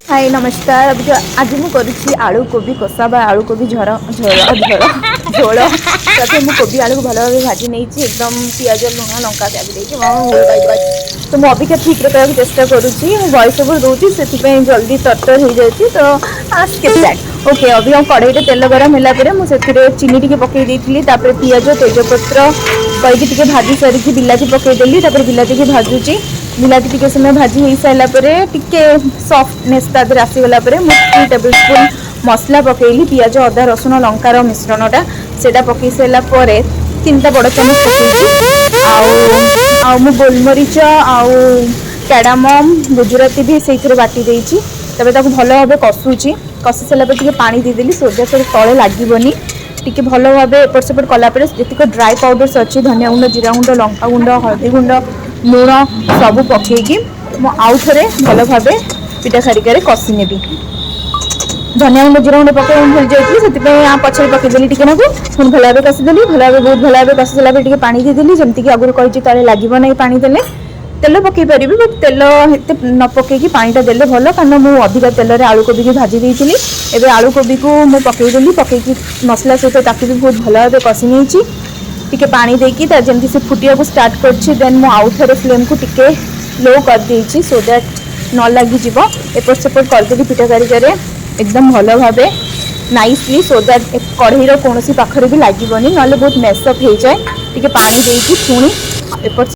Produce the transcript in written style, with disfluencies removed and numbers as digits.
हाय नमस्कार। अभी जो आज मुझे करुच्ची आलू कोबी कषा बा आलू कोबी झोल झोल प्रथम मुझे कोबी आलू को भल भाव भाजी नहीं एकदम पिज लुण लंका प्याज तो मुझे अबिका ठीक कहना चेष्टा करुच्ची वॉइस ओवर दूसरी से जल्दी तरतर हो जाए तो ओके। अभी कढ़ई तेल गरम है मुझे चीनी टी पकई देती पिज तेजपत्र कहीकि भाजी सारिकी बिलाती पकईदेली बिलाती की भाजुची बिलाती टी समय भाजी हो सारापर टे सफ्टनेस तादर आसीगला 3 टेबल स्पून मसला पकईली पिज अदा रसुण लंकार मिश्रणटा से पकई सारापर 3टा बड़ चामच पकई गोलमरीच आउ कैडामम गुजराती भी से बाटी देती भल भाव कसुची कषि सारापर पानी देदेली सोजा से तले लगनी टी भल भाव एपट सेपट कलापर जी ड्राई पाउडर्स अच्छी धनिया गुंड जीरा गुंड लंका गुंड हल्दी गुंड लुण सब पकईकी आउ थे भल भाव पिठा खारिकार कषि नेबी धनिया गुंड जीरा गुंड पकई भूल जाइए से पछे पकईदेली टी पुणी भल भाव कषिदेली भल भाव बहुत भल भाव कषि सारापर पानी देदेली जमीक आगुरी कही तले लगे ना पानी देले तेल पकई पारि बट तेल एत न पकईकी पानीटा देले भल कारण मुझे अधिक तेल आलू कोबी की भाजी देती एवं आलू कोबी को मुझे पकईदेली पकईकी मसला सहित ताकि भी बहुत भल भाव कषि नहीं टिके पानी देकी जमी से फुटिया को स्टार्ट करछि देन मु आउ थे फ्लेम को टिके लो कर देछि सो दैट न लगी जीव एपट सेपट करदेली पिठा कारिकार एकदम भल भाव नाइसली सो दैट कढ़ईर कौन पाखर भी लगनी ना बहुत मेसअप हो जाए टिके पानी देकी पुणी एपट